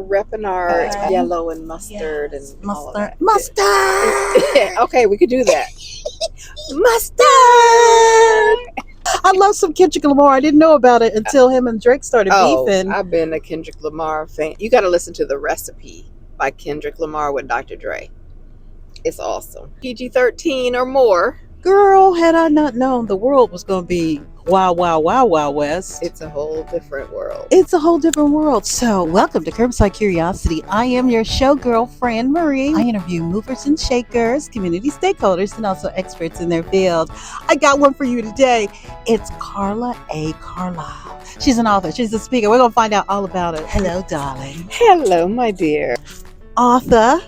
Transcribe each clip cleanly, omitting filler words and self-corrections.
Repping our yellow and mustard and all of that. Mustard. Okay, we could do that. Mustard. I love some Kendrick Lamar. I didn't know about it until him and Drake started beefing. I've been a Kendrick Lamar fan. You got to listen to The Recipe by Kendrick Lamar with Dr. Dre. It's awesome. PG-13 or more. Girl, had I not known the world was going to be Wild West. It's a whole different world. It's a whole different world. So welcome to Curbside Curiosity. I am your showgirl, Fran Marie. I interview movers and shakers, community stakeholders, and also experts in their field. I got one for you today. It's Carla A. Carlisle. She's an author. She's a speaker. We're going to find out all about it. Hello, darling. Hello, my dear. Author.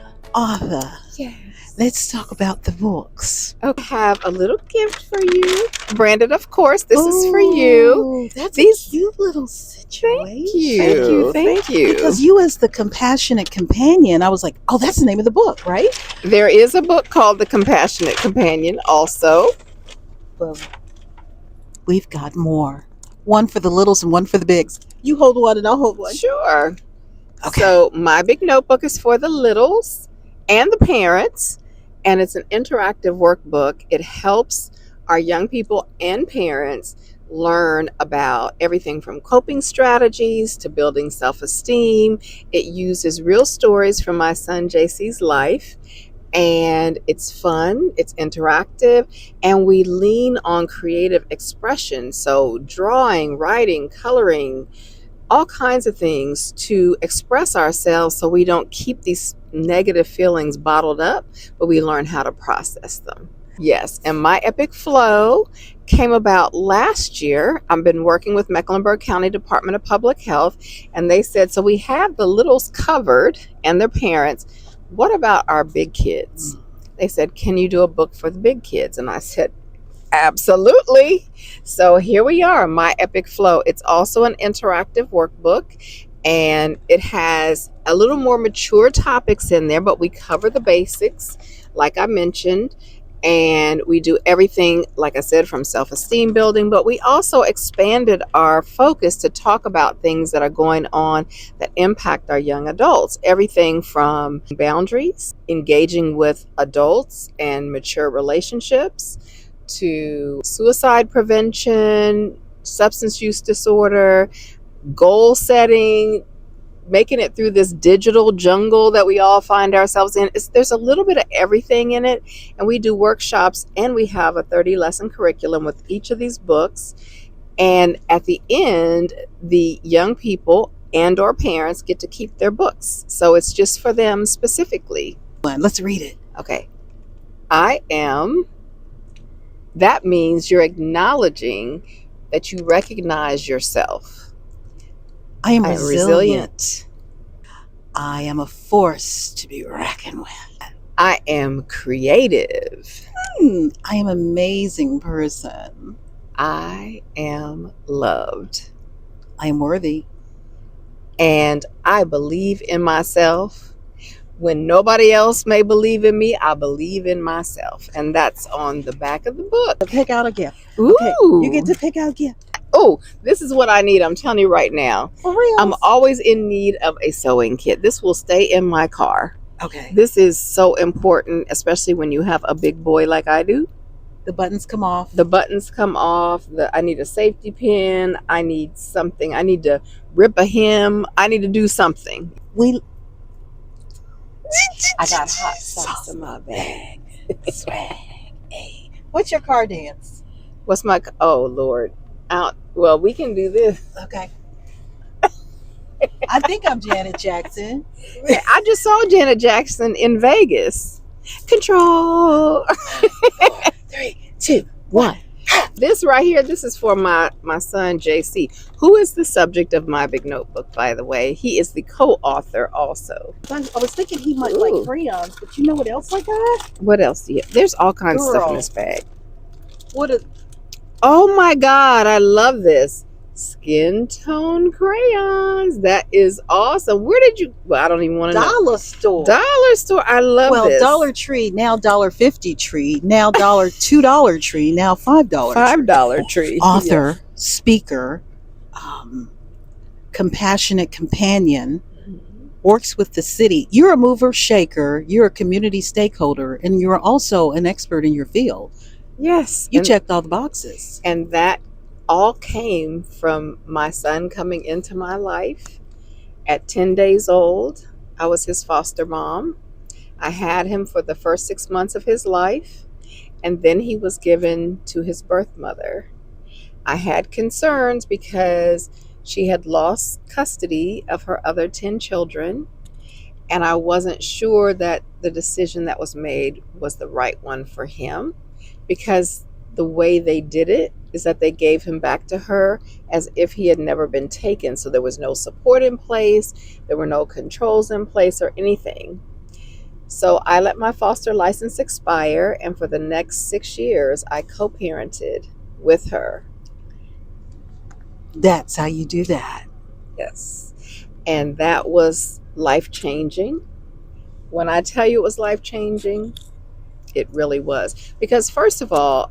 Yes. Let's talk about the books. I have a little gift for you. Branded, of course. This is for you. That's a cute little situation. Thank you. Because you as the compassionate companion, I was like, oh, that's the name of the book, right? There is a book called The Compassionate Companion also. Well, we've got more. One for the littles and one for the bigs. You hold one and I'll hold one. Sure. Okay. So my big notebook is for the littles and the parents, and it's an interactive workbook. It helps our young people and parents learn about everything from coping strategies to building self-esteem. It uses real stories from my son JC's life, and it's fun, it's interactive, and we lean on creative expression. So drawing, writing, coloring, all kinds of things to express ourselves so we don't keep these negative feelings bottled up, but we learn how to process them. Yes, and My Epic Flow came about last year. I've been working with Mecklenburg County Department of Public Health, and they said, so we have the littles covered and their parents. What about our big kids? They said, can you do a book for the big kids? And I said, absolutely. So here we are, My Epic Flow. It's also an interactive workbook, and it has a little more mature topics in there, but we cover the basics, like I mentioned, and we do everything, like I said, from self-esteem building, but we also expanded our focus to talk about things that are going on that impact our young adults. Everything from boundaries, engaging with adults and mature relationships, to suicide prevention, substance use disorder, goal setting, making it through this digital jungle that we all find ourselves in. There's a little bit of everything in it, and we do workshops, and we have a 30-lesson curriculum with each of these books. And at the end, the young people and or parents get to keep their books. So it's just for them specifically. Let's read it. Okay. That means you're acknowledging that you recognize yourself. I am resilient. I am a force to be reckoned with. I am creative. I am an amazing person. I am loved. I am worthy. And I believe in myself. When nobody else may believe in me, I believe in myself. And that's on the back of the book. Pick out a gift. Ooh. Okay, you get to pick out a gift. Oh, this is what I need. I'm telling you right now. For real? I'm always in need of a sewing kit. This will stay in my car. Okay. This is so important, especially when you have a big boy like I do. The buttons come off. I need a safety pin. I need something. I need to rip a hem. I need to do something. I got hot sauce in my bag. Swag. Hey. What's your car dance? Oh, Lord. Well, we can do this. Okay. I think I'm Janet Jackson. I just saw Janet Jackson in Vegas. Control. 4, 3, 2, 1. This right here, this is for my son, JC, who is the subject of my big notebook, by the way. He is the co-author also. I was thinking he might like crayons, but you know what else I got? What else do you have? There's all kinds of stuff in this bag. Oh my God, I love this. Skin tone crayons. That is awesome. Where did you, I don't even want to know. Dollar store. I love this. Dollar Tree, now $1.50 tree, now $2 tree, now $5 $5 tree. Author, speaker, compassionate companion, works with the city. You're a mover shaker, you're a community stakeholder, and you're also an expert in your field. Yes, You checked all the boxes. and that all came from my son coming into my life at 10 days old. I was his foster mom. I had him for the first 6 months of his life, and then he was given to his birth mother. I had concerns because she had lost custody of her other 10 children, and I wasn't sure that the decision that was made was the right one for him, because the way they did it is that they gave him back to her as if he had never been taken. So there was no support in place, there were no controls in place or anything. So I let my foster license expire, and for the next 6 years, I co parented with her. That's how you do that. Yes. And that was life changing. When I tell you it was life changing, it really was. Because, first of all,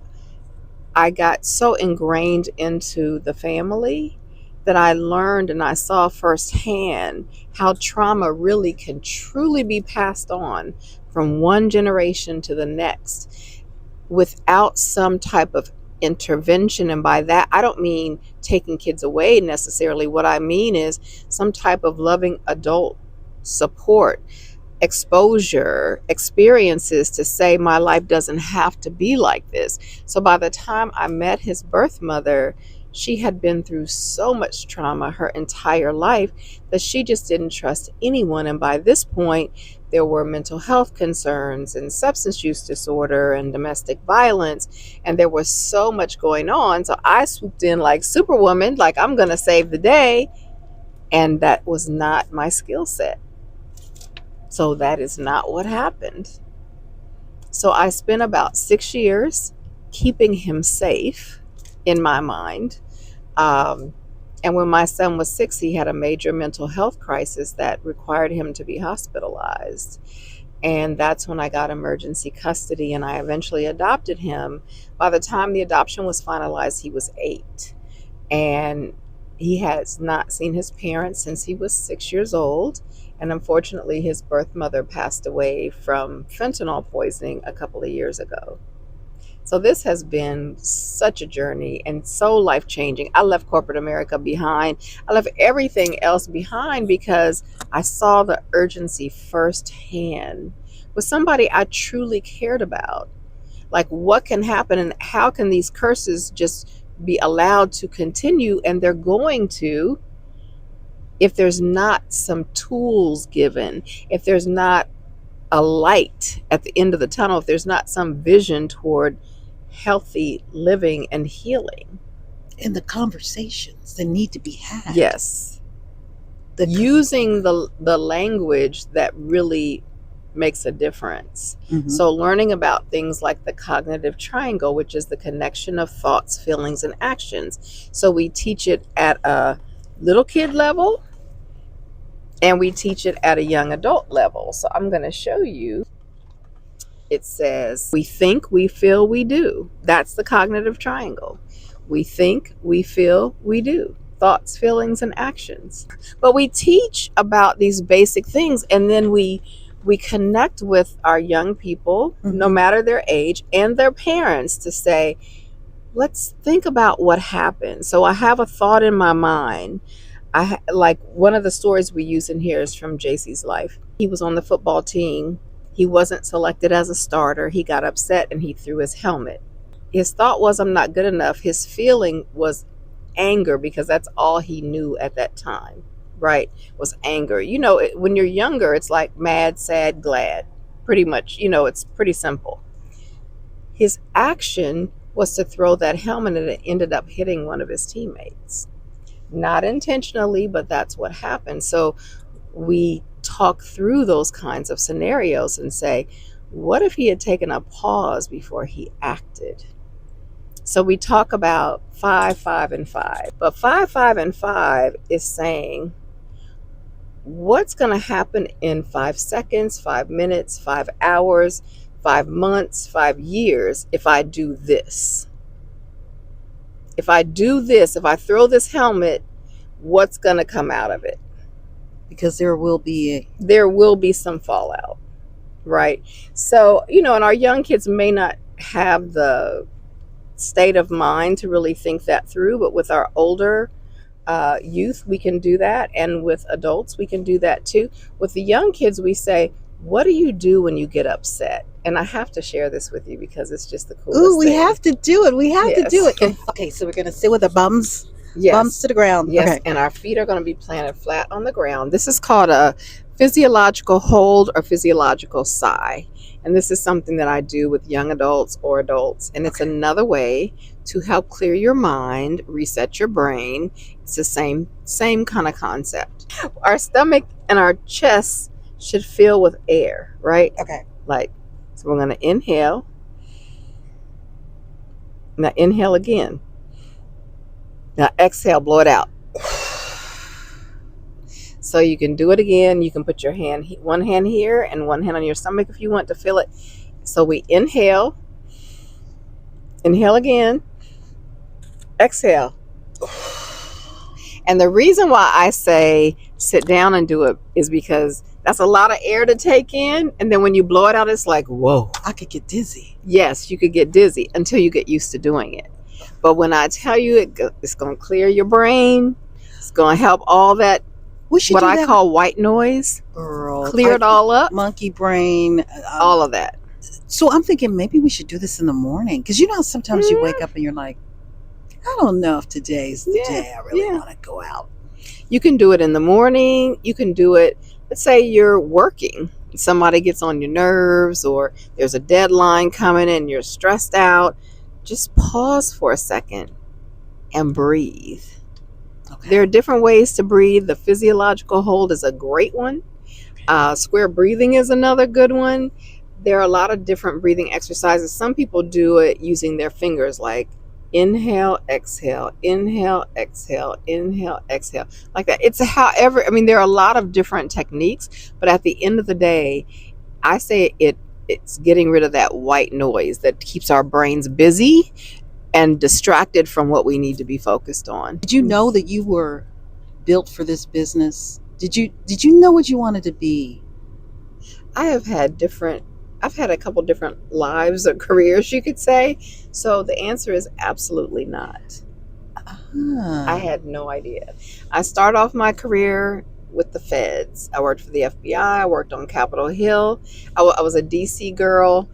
I got so ingrained into the family that I learned and I saw firsthand how trauma really can truly be passed on from one generation to the next without some type of intervention. And by that, I don't mean taking kids away necessarily. What I mean is some type of loving adult support, exposure, experiences to say my life doesn't have to be like this. So by the time I met his birth mother, she had been through so much trauma her entire life that she just didn't trust anyone. And by this point, there were mental health concerns and substance use disorder and domestic violence. And there was so much going on. So I swooped in like Superwoman, like I'm going to save the day. And that was not my skill set. So that is not what happened. So I spent about 6 years keeping him safe in my mind. And when my son was 6, he had a major mental health crisis that required him to be hospitalized. And that's when I got emergency custody, and I eventually adopted him. By the time the adoption was finalized, he was 8. And he has not seen his parents since he was 6 years old. And unfortunately, his birth mother passed away from fentanyl poisoning a couple of years ago. So this has been such a journey and so life-changing. I left corporate America behind. I left everything else behind because I saw the urgency firsthand with somebody I truly cared about. Like, what can happen and how can these curses just be allowed to continue? And they're going to, if there's not some tools given, if there's not a light at the end of the tunnel, if there's not some vision toward healthy living and healing. And the conversations that need to be had. Yes. Using the language that really makes a difference. Mhm. So learning about things like the cognitive triangle, which is the connection of thoughts, feelings, and actions. So we teach it at a little kid level, and we teach it at a young adult level. So I'm going to show you. It says, we think, we feel, we do. That's the cognitive triangle. We think, we feel, we do. Thoughts, feelings, and actions. But we teach about these basic things, and then we connect with our young people, no matter their age, and their parents to say, let's think about what happened. So I have a thought in my mind. Like one of the stories we use in here is from JC's life. He was on the football team. He wasn't selected as a starter. He got upset and he threw his helmet. His thought was, I'm not good enough. His feeling was anger, because that's all he knew at that time, right? Was anger. You know, when you're younger, it's like mad, sad, glad. Pretty much, you know, it's pretty simple. His action was to throw that helmet, and it ended up hitting one of his teammates. Not intentionally, but that's what happened. So we talk through those kinds of scenarios and say, what if he had taken a pause before he acted? So we talk about 5, 5, and 5. But 5, 5, and 5 is saying, what's going to happen in 5 seconds, 5 minutes, 5 hours, 5 months, 5 years if I do this? If I do this, if I throw this helmet, what's going to come out of it? Because there will be some fallout, right? So, and our young kids may not have the state of mind to really think that through, but with our older youth, we can do that. And with adults, we can do that too. With the young kids, we say, what do you do when you get upset? And I have to share this with you because it's just the coolest Ooh, we thing. have to do it. We have to Yes. do it. Okay, so we're going to sit with our bums to the ground. Yes, Okay. and our feet are going to be planted flat on the ground. This is called a physiological hold or physiological sigh. And this is something that I do with young adults or adults. And it's another way to help clear your mind, reset your brain. It's the same kind of concept. Our stomach and our chest should fill with air, right? Okay. So we're going to inhale. Now inhale again. Now exhale, blow it out. So you can do it again. You can put your one hand here and one hand on your stomach if you want to feel it. So we inhale again, exhale. And the reason why I say sit down and do it is because that's a lot of air to take in. And then when you blow it out, it's like, whoa. I could get dizzy. Yes, you could get dizzy until you get used to doing it. But when I tell you it's going to clear your brain, it's going to help all that, what I call white noise, girl, clear it all up. Monkey brain, all of that. So I'm thinking maybe we should do this in the morning. Because how sometimes you wake up and you're like, I don't know if today's the day I really want to go out. You can do it in the morning. You can do it, let's say you're working. Somebody gets on your nerves or there's a deadline coming and you're stressed out. Just pause for a second and breathe. Okay. There are different ways to breathe. The physiological hold is a great one. Square breathing is another good one. There are a lot of different breathing exercises. Some people do it using their fingers, like inhale, exhale, inhale, exhale, inhale, exhale, like that. It's however, there are a lot of different techniques, but at the end of the day, I say it's getting rid of that white noise that keeps our brains busy and distracted from what we need to be focused on. Did you know that you were built for this business? Did you know what you wanted to be? I've had a couple different lives or careers, you could say. So the answer is absolutely not. I had no idea. I started off my career with the feds. I worked for the FBI. I worked on Capitol Hill. I was a DC girl.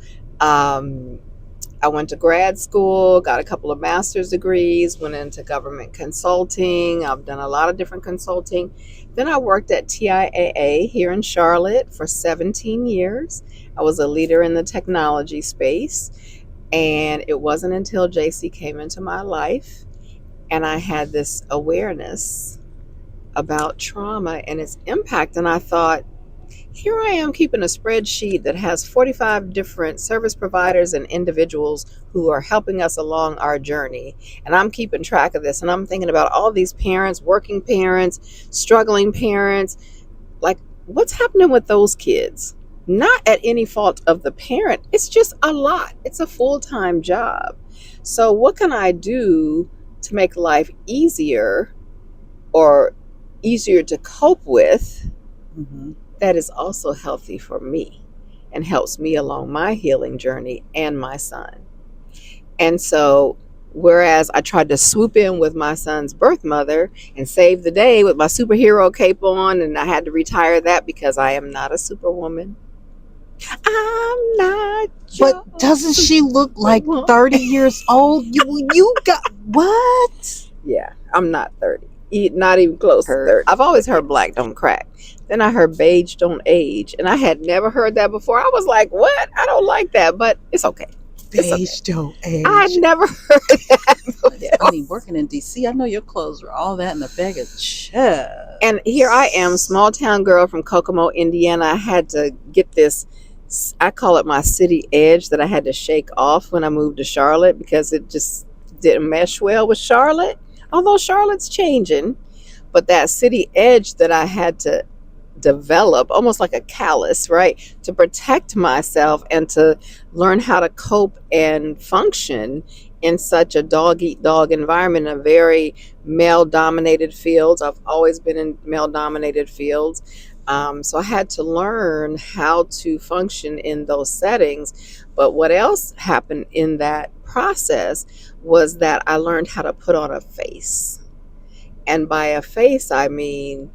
I went to grad school, got a couple of master's degrees, went into government consulting. I've done a lot of different consulting. Then I worked at TIAA here in Charlotte for 17 years. I was a leader in the technology space. And it wasn't until JC came into my life and I had this awareness about trauma and its impact. And I thought, here I am keeping a spreadsheet that has 45 different service providers and individuals who are helping us along our journey. And I'm keeping track of this. And I'm thinking about all these parents, working parents, struggling parents. Like, what's happening with those kids? Not at any fault of the parent. It's just a lot. It's a full-time job. So what can I do to make life easier or easier to cope with? Mm-hmm. That is also healthy for me and helps me along my healing journey and my son. And so, whereas I tried to swoop in with my son's birth mother and save the day with my superhero cape on, and I had to retire that because I am not a superwoman. I'm not. But doesn't she look like 30 years old? You got what? Yeah, I'm not 30. Not even close to 30. I've always heard black don't crack. Then I heard beige don't age. And I had never heard that before. I was like, what? I don't like that, but it's okay. Beige don't age. I'd never heard that before. Working in DC, I know your clothes were all that in a bag of chips. And here I am, small town girl from Kokomo, Indiana. I had to get this, I call it my city edge, that I had to shake off when I moved to Charlotte because it just didn't mesh well with Charlotte. Although Charlotte's changing, but that city edge that I had to develop almost like a callus, right? To protect myself and to learn how to cope and function in such a dog eat dog environment, in a very male dominated fields. I've always been in male dominated fields. So I had to learn how to function in those settings. But what else happened in that process was that I learned how to put on a face. And by a face, I mean,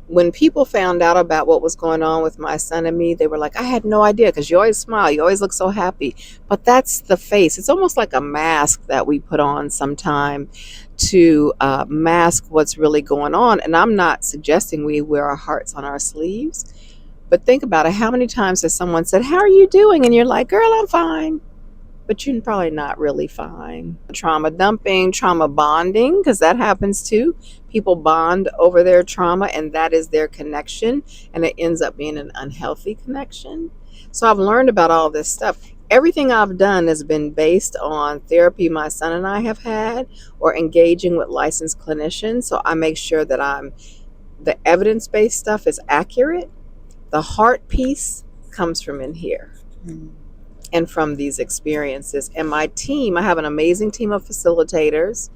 when people found out about what was going on with my son and me, they were like, I had no idea, because you always smile, you always look so happy. But that's the face. It's almost like a mask that we put on sometime to mask what's really going on. And I'm not suggesting we wear our hearts on our sleeves, but think about it. How many times has someone said, how are you doing? And you're like, girl, I'm fine. But you're probably not really fine. Trauma dumping, trauma bonding, because that happens too. People bond over their trauma, and that is their connection, and it ends up being an unhealthy connection. So I've learned about all this stuff. Everything I've done has been based on therapy my son and I have had, or engaging with licensed clinicians. So I make sure that the evidence-based stuff is accurate. The heart piece comes from in here. And from these experiences. And my team, I have an amazing team of facilitators,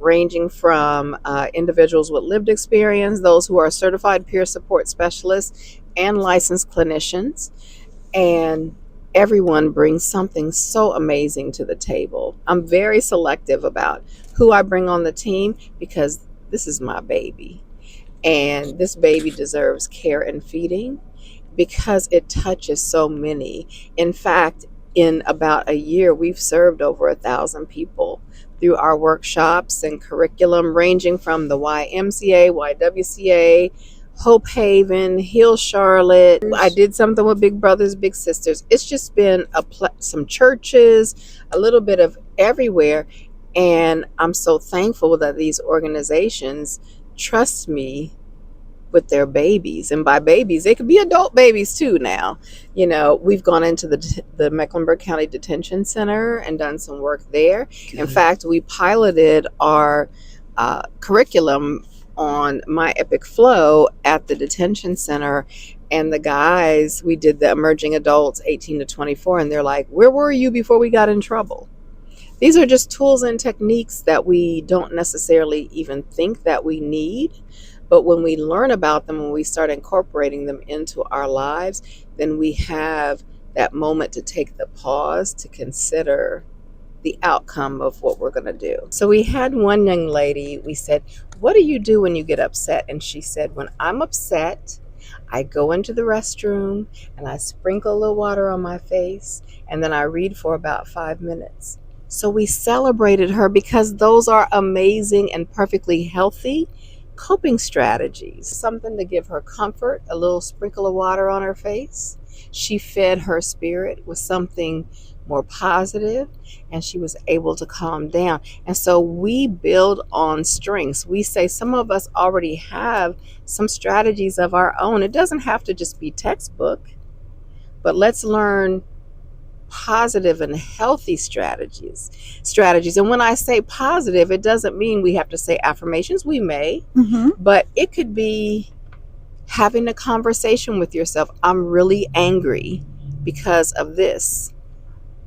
ranging from individuals with lived experience, those who are certified peer support specialists, and licensed clinicians. And everyone brings something so amazing to the table. I'm very selective about who I bring on the team, because this is my baby. And this baby deserves care and feeding, because it touches so many. In fact, in about a year, we've served over 1,000 people through our workshops and curriculum, ranging from the YMCA, YWCA, Hope Haven, Heal Charlotte. I did something with Big Brothers Big Sisters. It's just been some churches, a little bit of everywhere. And I'm so thankful that these organizations trust me with their babies. And by babies, they could be adult babies too now. We've gone into the Mecklenburg County Detention Center and done some work there. Good. In fact, we piloted our curriculum on My Epic Flow at the detention center. And the guys, we did the emerging adults 18 to 24, and they're like, where were you before we got in trouble? These are just tools and techniques that we don't necessarily even think that we need. But when we learn about them, when we start incorporating them into our lives, then we have that moment to take the pause to consider the outcome of what we're going to do. So we had one young lady, we said, what do you do when you get upset? And she said, when I'm upset, I go into the restroom and I sprinkle a little water on my face, and then I read for about 5 minutes. So we celebrated her, because those are amazing and perfectly healthy coping strategies. Something to give her comfort, a little sprinkle of water on her face. She fed her spirit with something more positive, and she was able to calm down. And so we build on strengths. We say some of us already have some strategies of our own. It doesn't have to just be textbook, but let's learn positive and healthy strategies. And when I say positive, it doesn't mean we have to say affirmations. We may, but it could be having a conversation with yourself. I'm really angry because of this,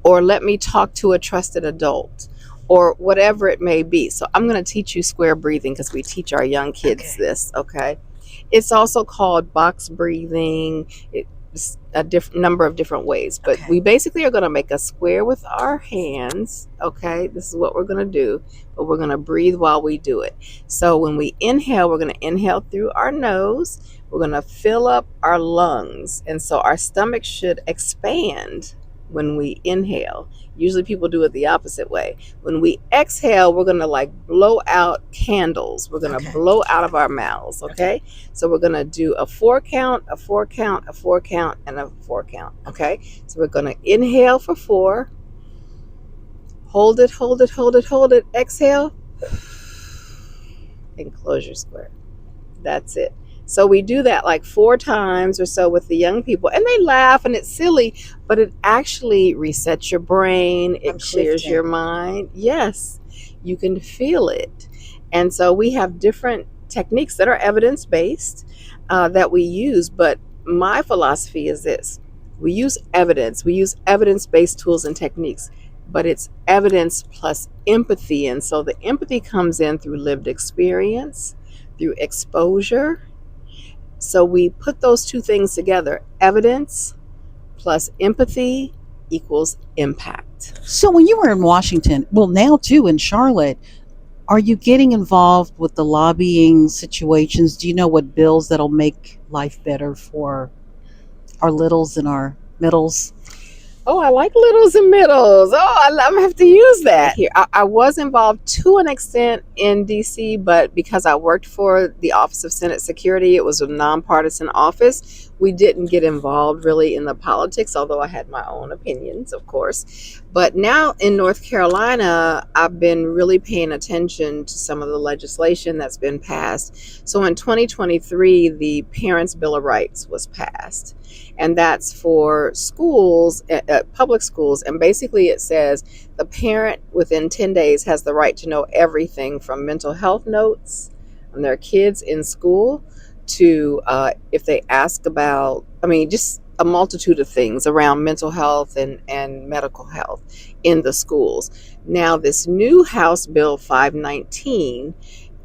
or let me talk to a trusted adult, or whatever it may be. So I'm going to teach you square breathing, because we teach our young kids this. Okay. It's also called box breathing. It's a number of different ways, but we basically are going to make a square with our hands. Okay, this is what we're going to do, but we're going to breathe while we do it. So when we inhale, we're going to inhale through our nose. We're going to fill up our lungs, and so our stomach should expand when we inhale. Usually people do it the opposite way. When we exhale, we're going to like blow out candles. We're going to blow out of our mouths. Okay. So we're going to do a 4 count, a 4 count, a 4 count, and a 4 count. Okay. So we're going to inhale for 4. Hold it, hold it, hold it, hold it. Exhale. And close your square. That's it. So we do that like 4 times or so with the young people, and they laugh and it's silly, but it actually resets your brain. It clears your mind. Yes, you can feel it. And so we have different techniques that are evidence-based. that we use. But my philosophy is this: we use evidence-based tools and techniques, but it's evidence plus empathy. And so the empathy comes in through lived experience, through exposure. So we put those two things together: evidence plus empathy equals impact. So when you were in Washington, well, now too in Charlotte, are you getting involved with the lobbying situations? Do you know what bills that'll make life better for our littles and our middles? Oh, I like littles and middles. Oh, I'm gonna have to use that here. I was involved to an extent in DC, but because I worked for the Office of Senate Security, it was a nonpartisan office. We didn't get involved really in the politics, although I had my own opinions, of course. But now in North Carolina, I've been really paying attention to some of the legislation that's been passed. So in 2023, the Parents' Bill of Rights was passed, and that's for schools, public schools. And basically it says the parent within 10 days has the right to know everything from mental health notes on their kids in school to if they ask about, just a multitude of things around mental health and medical health in the schools. Now, this new House Bill 519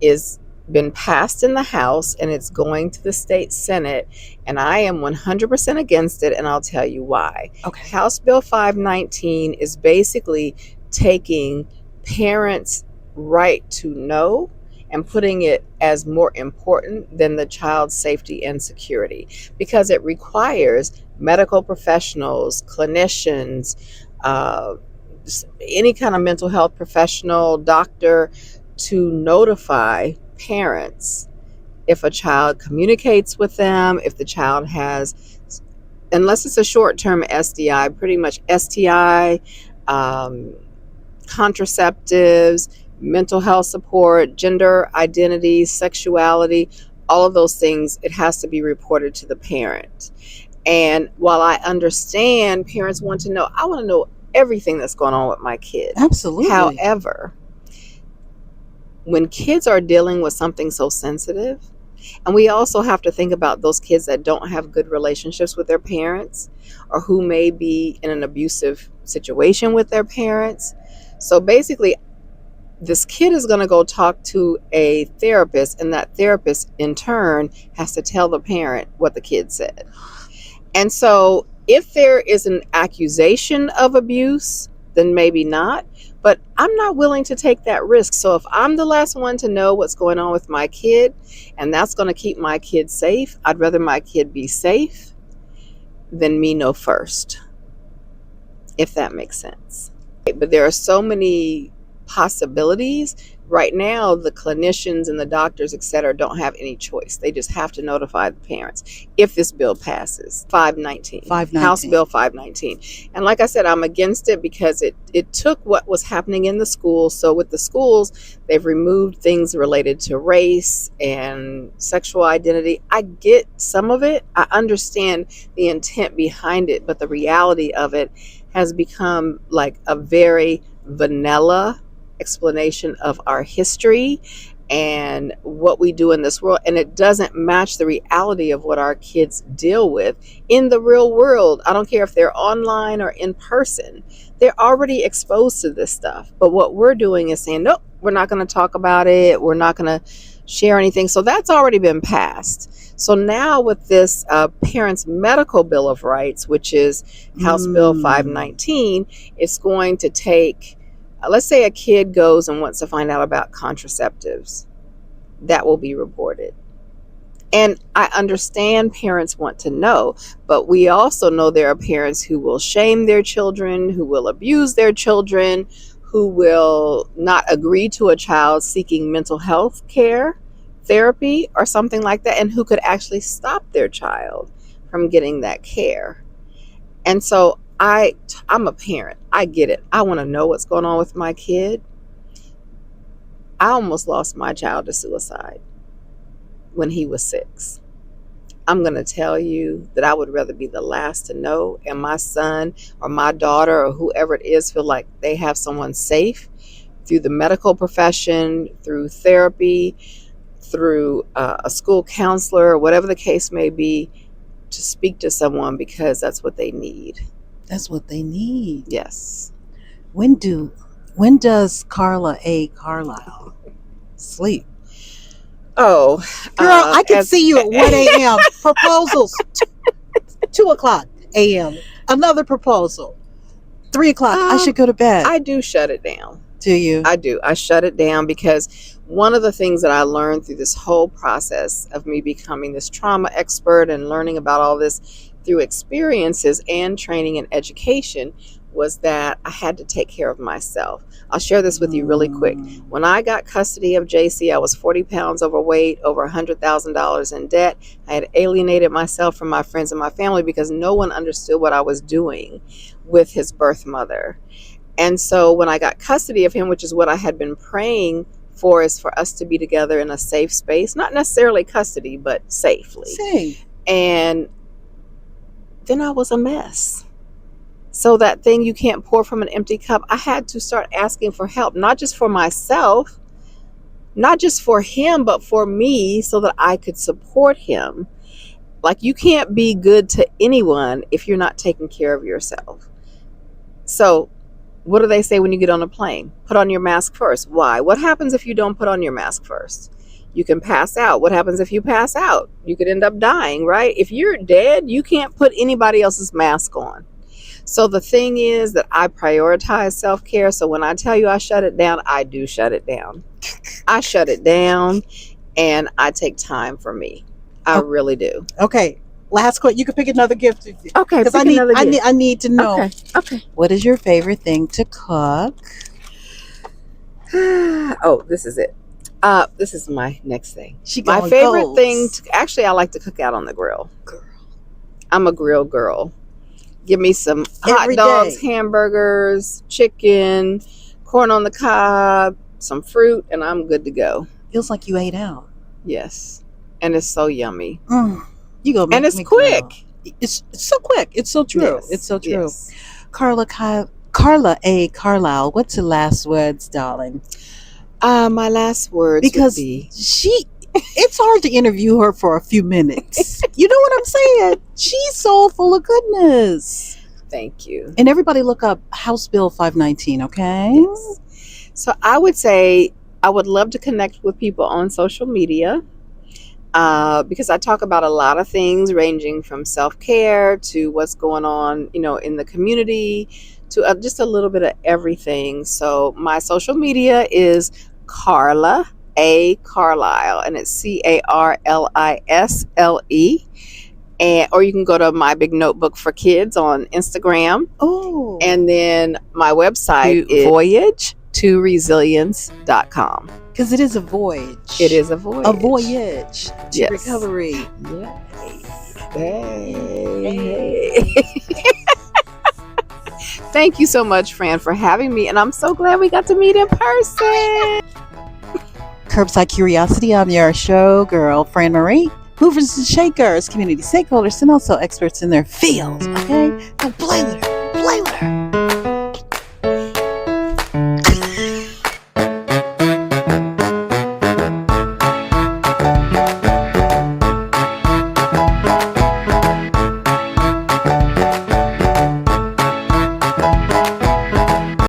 is been passed in the House, and it's going to the state Senate, and I am 100% against it, and I'll tell you why. Okay. House Bill 519 is basically taking parents' right to know and putting it as more important than the child's safety and security, because it requires medical professionals, clinicians, any kind of mental health professional, doctor, to notify parents if a child communicates with them, if the child has, unless it's a short-term SDI, pretty much STI, contraceptives, mental health support, gender identity, sexuality, all of those things, it has to be reported to the parent. And while I understand parents want to know, I want to know everything that's going on with my kid. Absolutely. However, when kids are dealing with something so sensitive, and we also have to think about those kids that don't have good relationships with their parents, or who may be in an abusive situation with their parents. So basically, this kid is going to go talk to a therapist, and that therapist in turn has to tell the parent what the kid said. And so if there is an accusation of abuse, then maybe not. But I'm not willing to take that risk. So if I'm the last one to know what's going on with my kid, and that's going to keep my kid safe, I'd rather my kid be safe than me know first, if that makes sense. But there are so many possibilities. Right now, the clinicians and the doctors, etc., don't have any choice. They just have to notify the parents if this bill passes. 519. House Bill 519. And like I said, I'm against it because it took what was happening in the schools. So with the schools, they've removed things related to race and sexual identity. I get some of it. I understand the intent behind it, but the reality of it has become like a very vanilla explanation of our history and what we do in this world, and it doesn't match the reality of what our kids deal with in the real world. I don't care if they're online or in person, they're already exposed to this stuff. But what we're doing is saying, nope, we're not going to talk about it, we're not going to share anything. So that's already been passed. So now with this Parents' Medical Bill of Rights, which is House Bill 519, it's going to take, let's say a kid goes and wants to find out about contraceptives. That will be reported. And I understand parents want to know, but we also know there are parents who will shame their children, who will abuse their children, who will not agree to a child seeking mental health care, therapy, or something like that, and who could actually stop their child from getting that care. And so I'm a parent. I get it. I want to know what's going on with my kid. I almost lost my child to suicide when he was 6. I'm going to tell you that I would rather be the last to know, and my son or my daughter or whoever it is feel like they have someone safe through the medical profession, through therapy, through a school counselor, or whatever the case may be, to speak to someone, because that's what they need. That's what they need. Yes. When does Carla A. Carlisle sleep? Oh, Girl, I can see you at 1 a.m. Proposals. 2 o'clock a.m. Another proposal. 3 o'clock. I should go to bed. I do shut it down. Do you? I do. I shut it down, because one of the things that I learned through this whole process of me becoming this trauma expert and learning about all this through experiences and training and education was that I had to take care of myself. I'll share this with you really quick. When I got custody of JC, I was 40 pounds overweight, over $100,000 in debt. I had alienated myself from my friends and my family because no one understood what I was doing with his birth mother. And so when I got custody of him, which is what I had been praying for, is for us to be together in a safe space, not necessarily custody, but safely. Safe. And then I was a mess. So that thing, you can't pour from an empty cup, I had to start asking for help, not just for myself, not just for him, but for me, so that I could support him. Like, you can't be good to anyone if you're not taking care of yourself. So what do they say when you get on a plane? Put on your mask first. Why? What happens if you don't put on your mask first? You can pass out. What happens if you pass out? You could end up dying, right? If you're dead, you can't put anybody else's mask on. So the thing is that I prioritize self-care. So when I tell you I shut it down, I do shut it down. I shut it down, and I take time for me. I really do. Okay. Last question. You can pick another gift. Okay. Because I need to know. Okay. What is your favorite thing to cook? Oh, this is it. This is my next thing. My going favorite goals. thing actually, I like to cook out on the grill. I'm a grill girl. Give me some hot Every dogs, day. hamburgers, chicken, corn on the cob, some fruit, and I'm good to go. Feels like you ate out. Yes. And it's so yummy. You go, And it's quick. It's so quick. It's so true. Yes, It's so true. yes. Carla A. Carlisle, what's the last words, darling? My last words Because would be, it's hard to interview her for a few minutes. You know what I'm saying? She's so full of goodness. thank you. And everybody look up House Bill 519, okay? Yes. So I would say I would love to connect with people on social media, because I talk about a lot of things ranging from self-care to what's going on, in the community, to just a little bit of everything. So my social media is Carla A. Carlisle, and it's CARLISLE. Or you can go to My Big Notebook for Kids on Instagram. Oh. And then my website is voyage2resilience.com. Because it is a voyage. It is a voyage. A voyage to Yes. recovery. Hey. Thank you so much, Fran, for having me. And I'm so glad we got to meet in person. Curbside Curiosity. I'm your show girl, Fran Marie. Movers and shakers, community stakeholders, and also experts in their field. Okay? Don't play with her.